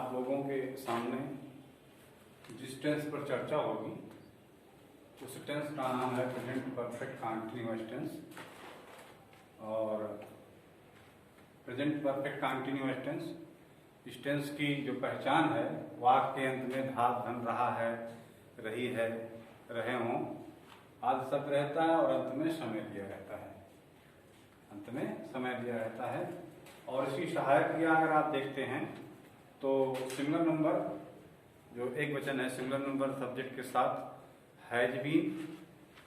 आप लोगों के सामने जिस टेंस पर चर्चा होगी उस टेंस का नाम है प्रेजेंट परफेक्ट कंटीन्यूअस टेंस। और प्रेजेंट परफेक्ट कंटीन्यूअस टेंस, इस टेंस की जो पहचान है, वाक्य के अंत में था, धन, रहा है, रही है, रहे हों आदि शब्द रहता है और अंत में समय दिया रहता है। अंत में समय दिया रहता है। और इसकी सहायक क्रिया अगर आप देखते हैं तो सिंगुलर नंबर जो एक वचन है, सिंगुलर नंबर सब्जेक्ट के साथ हैज बीन,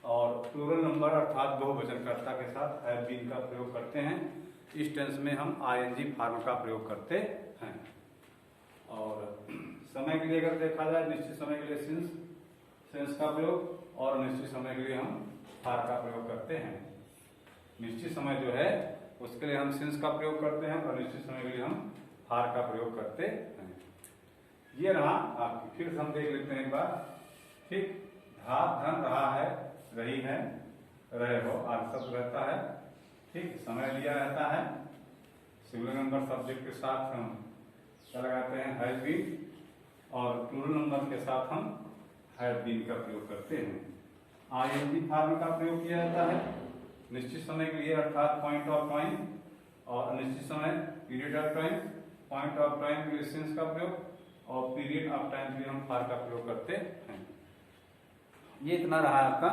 और प्लूरल नंबर अर्थात बहुवचनकर्ता के साथ हैव बीन का प्रयोग करते हैं। इस टेंस में हम आईएनजी फॉर्म का प्रयोग करते हैं। और समय के लिए अगर देखा जाए, निश्चित समय के लिए सिंस का प्रयोग, और अनिश्चित समय के लिए हम फार का प्रयोग करते हैं। निश्चित समय जो है उसके लिए हम सिंस का प्रयोग करते हैं और अनिश्चित समय के लिए हम फार का प्रयोग करते हैं। ये रहा आपकी, फिर हम देख लेते हैं एक बार। ठीक, धा, धन, रहा है, रही है, रहे हो आदि शब्द रहता है। ठीक, समय लिया रहता है। सिंगुलर नंबर सब्जेक्ट के साथ हम क्या लगाते हैं, हैज बीन, और प्लूरल नंबर के साथ हम हैव बीन का प्रयोग करते हैं। आईएनजी फॉर्म का प्रयोग किया जाता है निश्चित समय के लिए अर्थात पॉइंट ऑफ टाइम, और अनिश्चित समय period of time. Point of time के लिए सिंस का प्रयोग, और पीरियड ऑफ टाइम के लिए हम फार का प्रयोग करते हैं। ये इतना रहा आपका।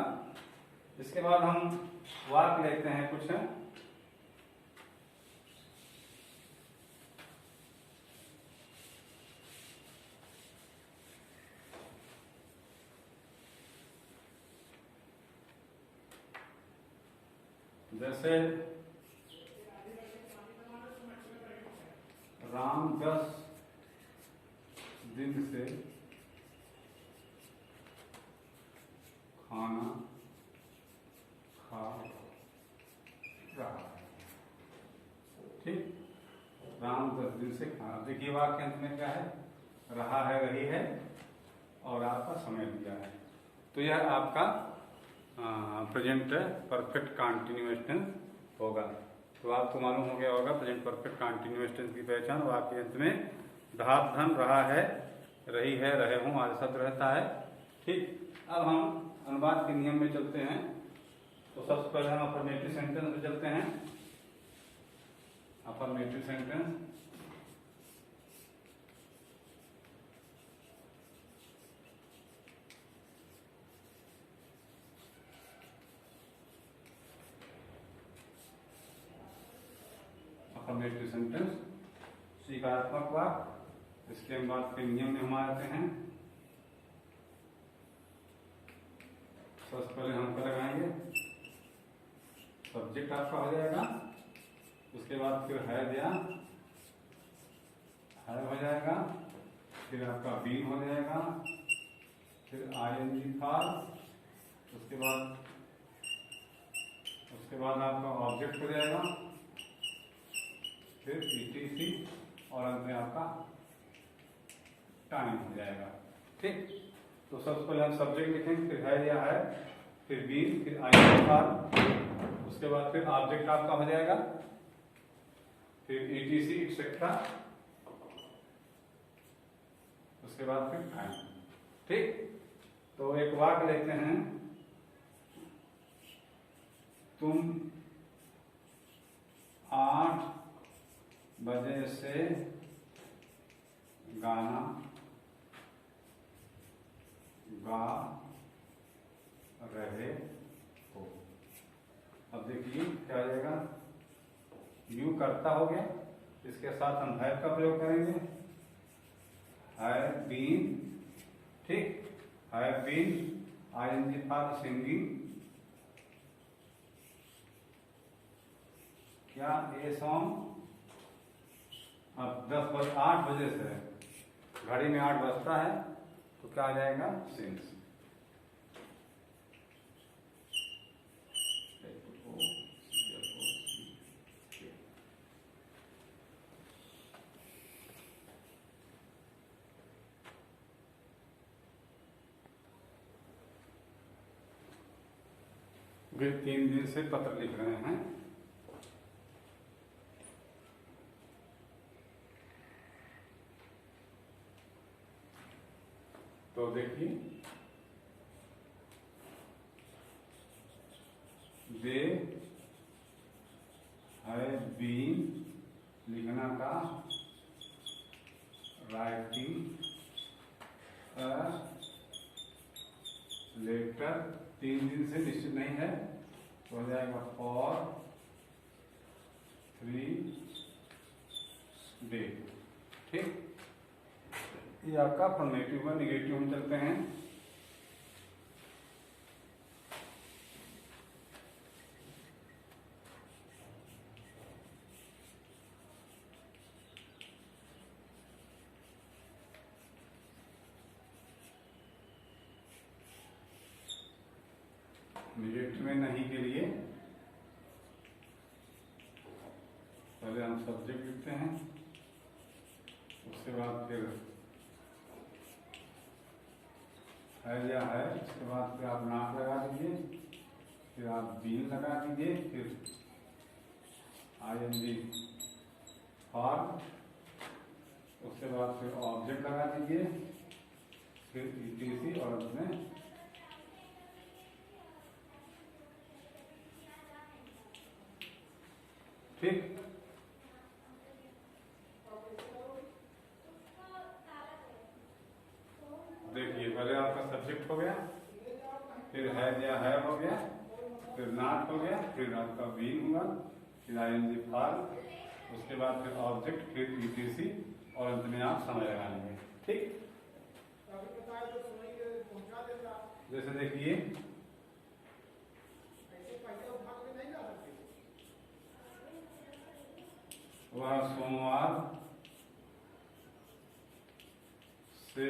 इसके बाद हम वाक्य लेते हैं कुछ। जैसे राम 10 दिन से खाना खा रहा है। ठीक, राम 10 दिन से खाना। देखिए वाक्य अंत में क्या है, रहा है, रही है, और आपका समय दिया है। तो यह आपका प्रेजेंट परफेक्ट कंटीन्यूअस टेंस होगा। तो आपको मालूम हो गया होगा प्रेजेंट परफेक्ट कंटीन्यूअस टेंस की पहचान। वाक्य अंत में धात, धन, रहा है, रही है, रहे हों आदि शब्द रहता है। ठीक, अब हम अनुवाद के नियम में चलते हैं। तो सबसे पहले हम अफर्मेटिव सेंटेंस में चलते हैं। अफर्मेटिव सेंटेंस, अफर्मेटिव सेंटेंस स्वीकारात्मक वाक्य। इसके बाद के नियम में हम आते हैं। सबसे पहले हम क्या लगाएंगे, सब्जेक्ट आपका हो जाएगा, उसके बाद फिर है दिया, है हो जाएगा, फिर आपका बीन हो जाएगा, फिर आईएनजी फॉर्म, उसके बाद आपका ऑब्जेक्ट हो जाएगा, फिर ईटीसी, और अंत में आपका टाइम हो जाएगा। ठीक, तो सबसे पहले हम सब्जेक्ट लिखेंगे, फिर है या है, फिर बीन, फिर आईएनजी फॉर्म, उसके बाद फिर ऑब्जेक्ट आपका हो जाएगा, फिर ईटीसी एक्सेट्रा, उसके बाद फिर टाइम। ठीक, तो एक वाक्य लेते हैं। तुम 8 बजे से गाना गा रहे हो। अब देखिए क्या आ जाएगा, यू करता हो गया, इसके साथ हम हैव का प्रयोग करेंगे, हैव बीन। ठीक, have been, I N G for singing, क्या ए सॉन्ग। अब 8 बजे से, घड़ी में 8 बजता है, तो क्या आ जाएगा, सिंस। वे 3 दिन से पत्र लिख रहे हैं। तो देखिए दे हैव बीन लिखना था राइटिंग अ लेटर, 3 दिन से निश्चित नहीं है तो हो जाएगा फॉर 3 डे। ठीक, ये आपका अफर्मेटिव का। निगेटिव हम चलते हैं। निगेटिव में नहीं के लिए पहले हम सब्जेक्ट लिखते हैं, उसके बाद फिर है या है, उसके बाद फिर आप नाम लगा दीजिए, फिर आप बीन लगा दीजिए, फिर ING फॉर, उसके बाद फिर ऑब्जेक्ट लगा दीजिए, फिर ETC और उसमें ठीक। देखिए पहले आपका सब्जेक्ट हो गया, फिर है या है हो गया, फिर नॉट हो गया, फिर आपका बीन हुआ, फिर ING फॉर, उसके बाद फिर ऑब्जेक्ट, फिर ETC और अंत में आप समय लगा लेंगे। ठीक, जैसे देखिए वह सोमवार से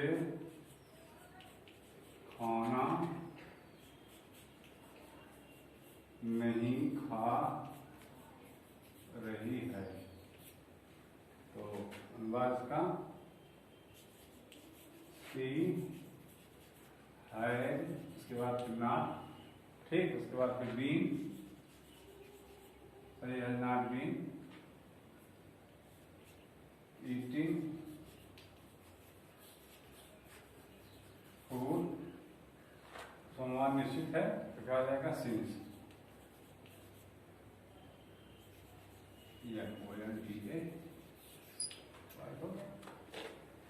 खाना नहीं खा रही है, तो अनुवाद का सी है, उसके बाद फिर नॉट। ठीक, उसके बाद फिर बीन, सही है नॉट बीन, ईटिंग फूड, सोमवार निश्चित है तो क्या हो जाएगा सिंस,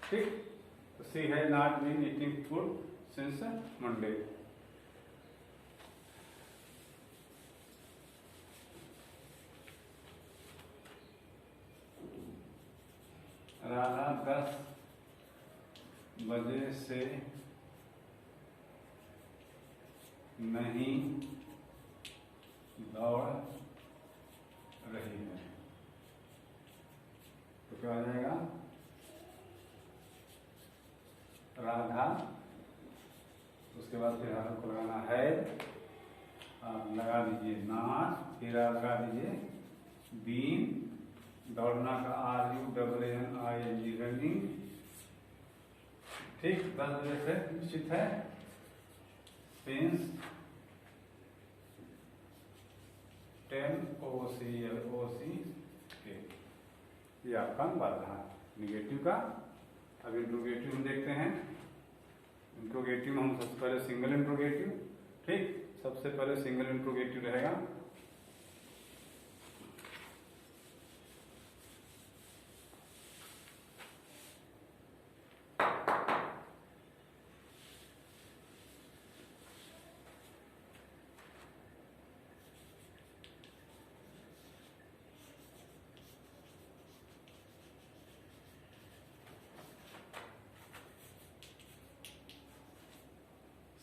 ठीक। तो she has not been eating food since Monday. Radha 10 बजे से नहीं दौड़ रही है, तो क्या हो जाएगा राधा, उसके बाद फिर आपको लगाना है, आप लगा दीजिए नॉट, फिर आप लगा दीजिए बीन, दौड़ना का RUNNING रनिंग। ठीक, 10 बजे से निश्चित है सिंस 10 OCLOC के। ये आपका बाधा निगेटिव का। अब इंट्रोगेटिव हम देखते हैं। इंट्रोगेटिव हम सबसे पहले सिंगल इंट्रोगेटिव। ठीक, सबसे पहले सिंगल इंट्रोगेटिव रहेगा।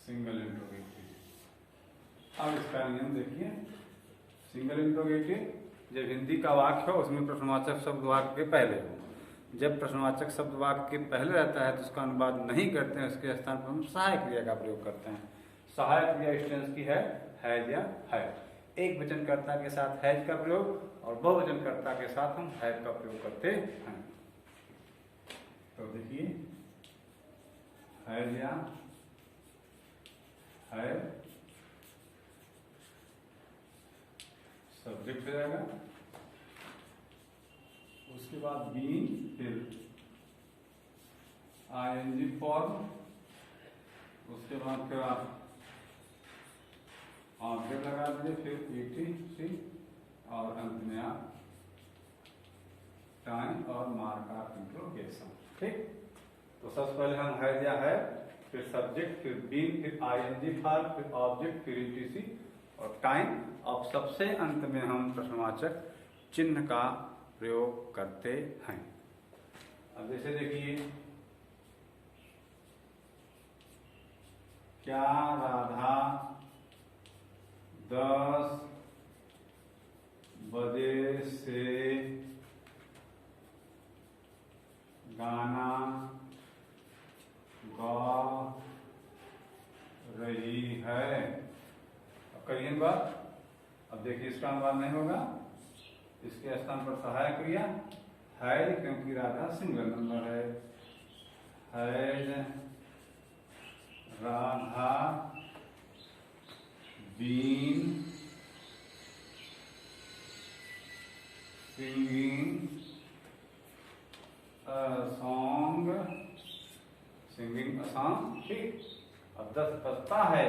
Single interrogative. अब इसका नियम देखिए। सिंगल इंट्रोगेटिव जब हिंदी का वाक्य हो उसमें प्रश्नवाचक शब्द वाक्य के पहले हो। जब प्रश्नवाचक शब्द वाक्य के पहले रहता है तो उसका अनुवाद नहीं करते हैं, उसके स्थान पर हम सहायक क्रिया का प्रयोग करते हैं। सहायक क्रिया इस टेंस की है या है। एक वचनकर्ता के साथ हैज का प्रयोग और बहुवचनकर्ता के साथ हम हैव का प्रयोग करते हैं। तो देखिए हैज या है सब्जेक्ट हो जाएगा, उसके बाद बीइंग, फिर ING फॉर्म, उसके बाद फिर आप ऑब्जेक्ट लगा दीजिए, फिर ETC और अंत में आप टाइम और मार्क ऑफ इंट्रोगेशन। ठीक, तो सबसे पहले हम है या है, फिर सब्जेक्ट, फिर बीन, फिर ING फॉर्म, फिर ऑब्जेक्ट, फिर ETC और टाइम, और सबसे अंत में हम प्रश्नवाचक चिन्ह का प्रयोग करते हैं। अब जैसे देखिए, क्या राधा 10 बजे से गाना गा रही है? अब करिए बात। अब देखिए, इसका अनुवाद नहीं होगा, इसके स्थान पर सहायक क्रिया है, क्योंकि राधा सिंगल नंबर है Radha been singing song, singing song. ठीक, अब 10 बजता है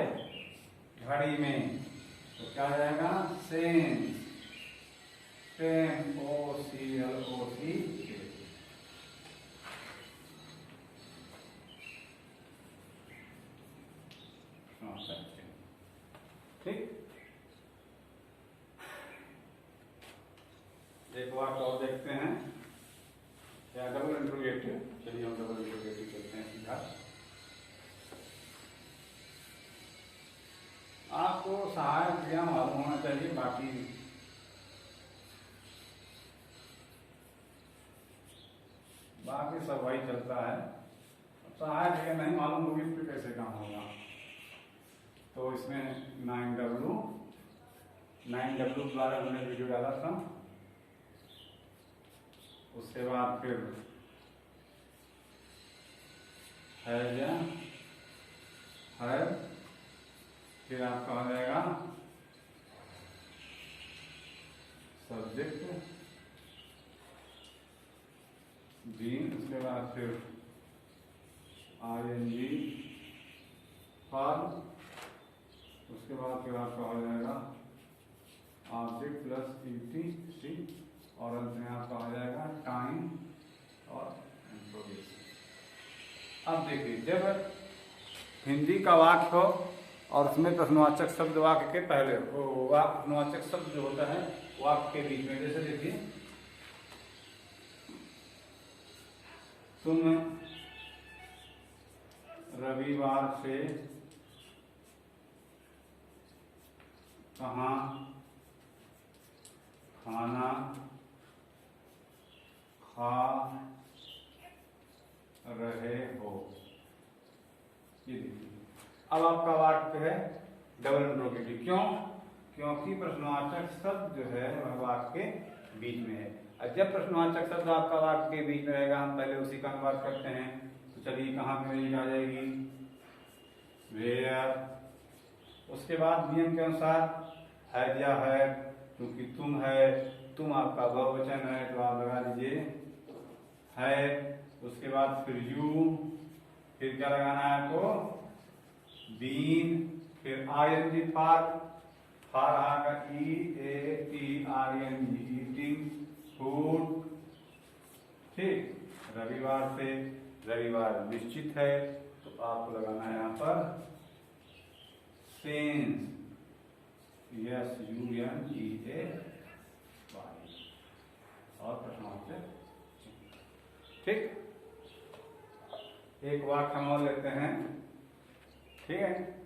घड़ी में, तो क्या जाएगा? Sense, OCLOC। ठीक, एक वाक्य और देखते हैं, क्या डबल इंट्रोगेटिव। चलिए हम डबल इंट्रोगेटिव चलते हैं सीधा। आपको सहायक क्रिया मालूम होना चाहिए, बाकी सब वही चलता है। सहायक क्रिया नहीं मालूम होगी तो कैसे काम होगा? तो इसमें 9W द्वारा हमने वीडियो डाला था। उसके बाद फिर है या है, फिर आपका हो जाएगा सब्जेक्ट बीन, उसके बाद फिर ING फॉर्म, उसके बाद फिर आपका हो जाएगा ऑब्जेक्ट प्लस ETC और अंत में आपका हो जाएगा टाइम और इंट्रोगेशन। अब देखिए, जब हिंदी का वाक्य हो और उसमें प्रश्नवाचक शब्द वाक्य के पहले हो, वाक्य प्रश्नवाचक शब्द जो होता है वाक्य के बीच में, जैसे देखिए, तुम रविवार से कहाँ खाना खा रहे हो? ये देखिए, अब आपका वाक्य है डबल इंट्रोगेटिव। क्यों? क्योंकि प्रश्नवाचक शब्द जो है वह वाक्य के बीच में है। और जब प्रश्नवाचक शब्द आपका वाक्य के बीच में रहेगा, हम पहले उसी का अनुवाद करते हैं। तो चलिए, कहाँ पे आ जाएगी? वेयर। उसके बाद नियम के अनुसार है या है, क्योंकि तुम है, तुम आपका बहुवचन है तो आप लगा लीजिए है। उसके बाद फिर यू, फिर क्या लगाना है आपको? बीन, फिर ING फॉर आगा EATING, ईटिंग, फूड। ठीक, रविवार से, रविवार निश्चित है तो आपको लगाना है यहाँ पर सेंस, SUNEAY और प्रश्नवाचक। ठीक, एक वाक्य हम और लेते हैं। ठीक है,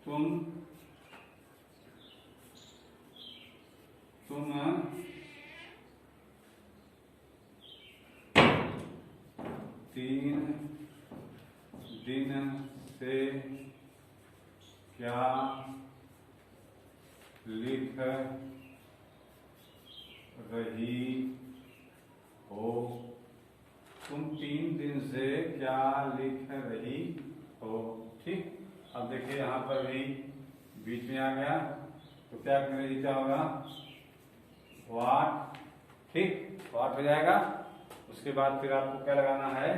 तुम 3 दिन से क्या लिख रही हो? तुम 3 दिन से क्या लिख रही हो? ठीक, अब देखिए यहाँ पर भी बीच में आ गया, तो क्या अंग्रेजी क्या होगा? व्हाट ठीक, तो 8 हो जाएगा। उसके बाद फिर आपको क्या लगाना है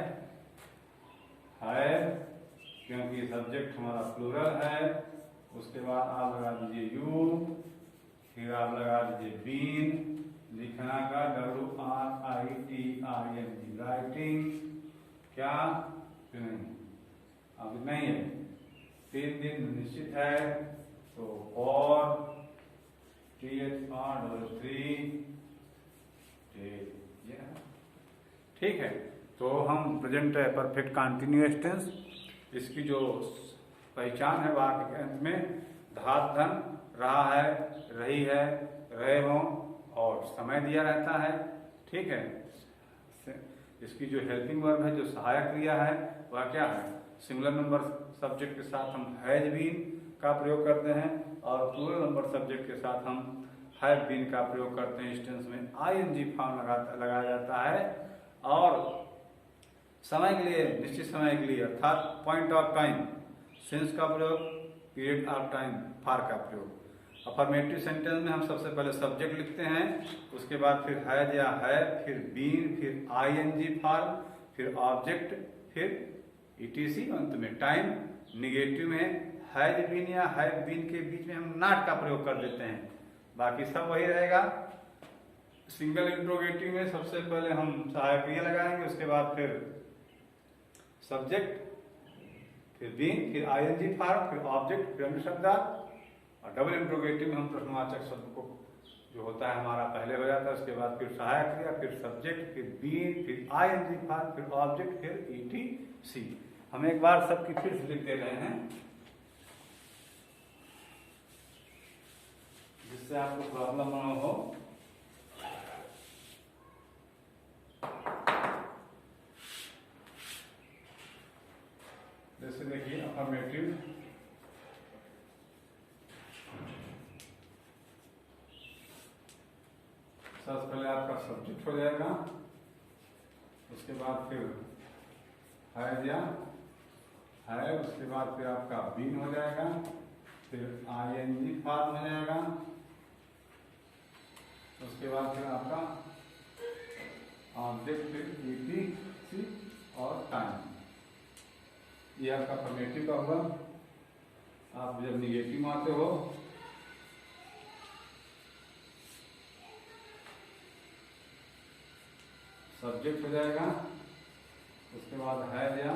क्योंकि सब्जेक्ट हमारा प्लूरल है। उसके बाद आप लगा दीजिए यू, फिर आप लगा दीजिए बीन, लिखना का WRITING, राइटिंग, क्या नहीं, अब नहीं है, 3 दिन निश्चित है, तो और THR3 ठीक है। तो हम प्रेजेंट परफेक्ट कंटिन्यूअस टेंस, इसकी जो पहचान है वाक्य के अंत में धातु धन, रहा है, रही है, रहे हों और समय दिया रहता है। ठीक है, इसकी जो हेल्पिंग वर्ब है, जो सहायक क्रिया है, वह क्या है, सिंगुलर नंबर सब्जेक्ट के साथ हम हैज बीन का प्रयोग करते हैं और प्लूरल नंबर सब्जेक्ट के साथ हम हैव बीन का प्रयोग करते हैं। इस टेंस में ING फॉर्म लगाया जाता है और समय के लिए, निश्चित समय के लिए अर्थात पॉइंट ऑफ टाइम, सिंस का प्रयोग, पीरियड ऑफ टाइम, फार का प्रयोग। अफर्मेटिव सेंटेंस में हम सबसे पहले सब्जेक्ट लिखते हैं, उसके बाद फिर हैज या हैव, फिर बीन, फिर ING फॉर्म, फिर ऑब्जेक्ट, फिर ETC, अंत में टाइम। निगेटिव में हैज बीन या हैव बीन के बीच में हम नॉट का प्रयोग कर देते हैं, बाकी सब वही रहेगा। सिंगल इंट्रोगेटिव में सबसे पहले हम सहायक क्रिया लगाएंगे, उसके बाद फिर सब्जेक्ट, फिर बीन, फिर ING फॉर्म, फिर ऑब्जेक्ट, फिर अन्य शब्द। और डबल इंट्रोगेटिव में हम प्रश्नवाचक शब्द को जो होता है हमारा पहले हो जाता है, उसके बाद फिर सहायक क्रिया, फिर सब्जेक्ट, फिर बीन, फिर ING फॉर्म, फिर ऑब्जेक्ट, फिर ETC। हम एक बार सबकी फिर से लिख दे रहे हैं जिससे आपको प्रॉब्लम ना हो। जैसे देखिए अफर्मेटिव, सबसे पहले आपका सब्जेक्ट हो जाएगा, उसके बाद फिर हैज या है, उसके बाद फिर आपका बीन हो जाएगा, फिर ING फॉर्म हो जाएगा, उसके बाद फिर आपका ऑब्जेक्ट, फिर ETC और टाइम। ये आपका अफर्मेटिव का होगा। आप जब निगेटिव में आते हो सब्जेक्ट हो जाएगा, उसके बाद हैज या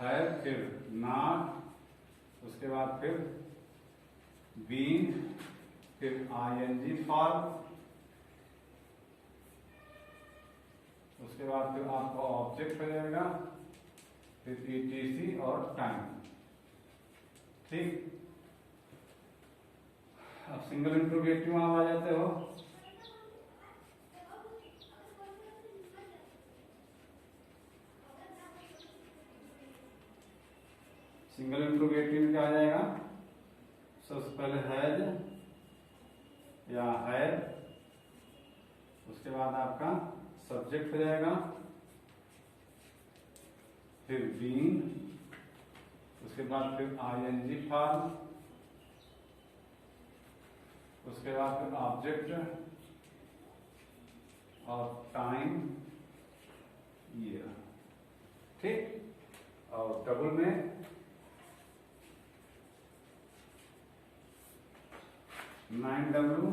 है, फिर नॉट, उसके बाद फिर बीन, फिर ING फॉर्म, उसके बाद फिर आपका ऑब्जेक्ट हो जाएगा, फिर ETC और टाइम। ठीक, अब सिंगल इंट्रोगेटिव में आ जाते हो। सिंगल इंट्रोगेटिव में क्या आ जाएगा, सबसे पहले हैज या है, उसके बाद आपका सब्जेक्ट हो जाएगा, फिर बीन, उसके बाद फिर ING फॉर्म, उसके बाद फिर ऑब्जेक्ट और टाइम, ईयर। ठीक, और डबल में 9W,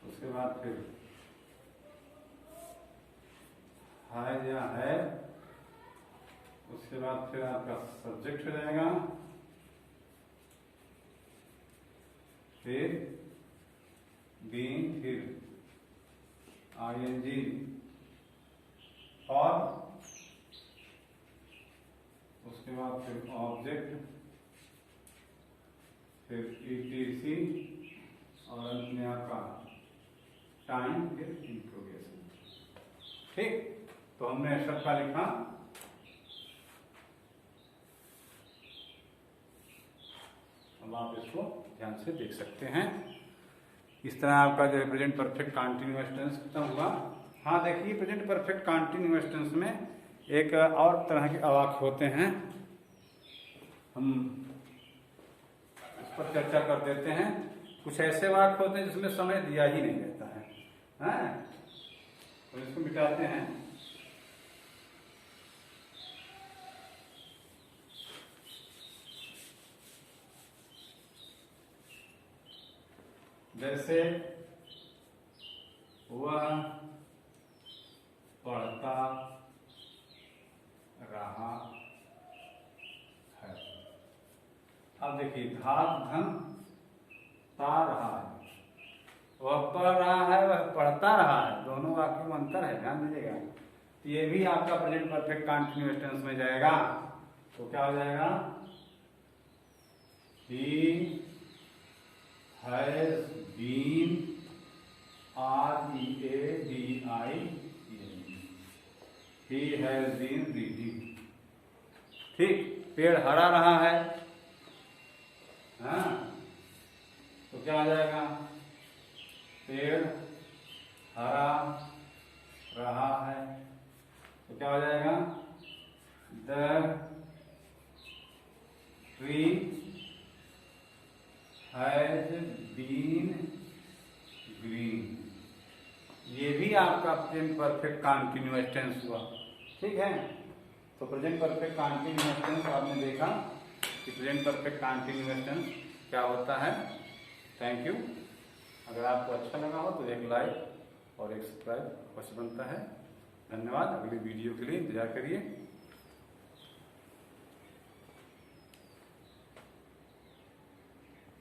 उसके बाद फिर हैज या है, उसके बाद फिर आपका सब्जेक्ट हो जाएगा, फिर बीन, फिर ING और उसके बाद फिर ऑब्जेक्ट, फिर ETC और अंत में आपका टाइम, फिर इंट्रोगेशन। ठीक, तो हमने शब्द का लिखा। अब आप इसको ध्यान से देख सकते हैं। इस तरह आपका जो है प्रेजेंट परफेक्ट कंटीन्यूअस टेंस खत्म हुआ। हाँ देखिए, प्रेजेंट परफेक्ट कंटीन्यूअस टेंस में एक और तरह के अवाक्य होते हैं, हम इस पर चर्चा कर देते हैं। कुछ ऐसे वाक्य होते हैं जिसमें समय दिया ही नहीं रहता है, हैं? तो इसको मिटाते हैं। जैसे वह पढ़ता रहा है। अब देखिए धात धन ता रहा है, वह पढ़ रहा है, वह पढ़ता रहा है, दोनों वाक्यों में अंतर है, ध्यान दीजिएगा। तो ये भी आपका प्रेजेंट परफेक्ट कंटीन्यूअस टेंस में जाएगा। तो क्या हो जाएगा? He has been, READING, he has been reading। ठीक, पेड़ हरा रहा है, हाँ, तो क्या आ जाएगा? पेड़ हरा रहा है, तो क्या हो जाएगा? The tree has been green. ये भी आपका प्रेजेंट परफेक्ट कंटीन्यूअस टेंस हुआ, ठीक है। तो प्रेजेंट परफेक्ट कंटीन्यूअस टेंस आपने देखा कि प्रेजेंट परफेक्ट कंटीन्यूअस टेंस क्या होता है। Thank you. अगर आपको अच्छा लगा हो तो एक लाइक और एक सब्सक्राइब अवश्य बनता है। धन्यवाद। अगली वीडियो के लिए इंतजार करिए।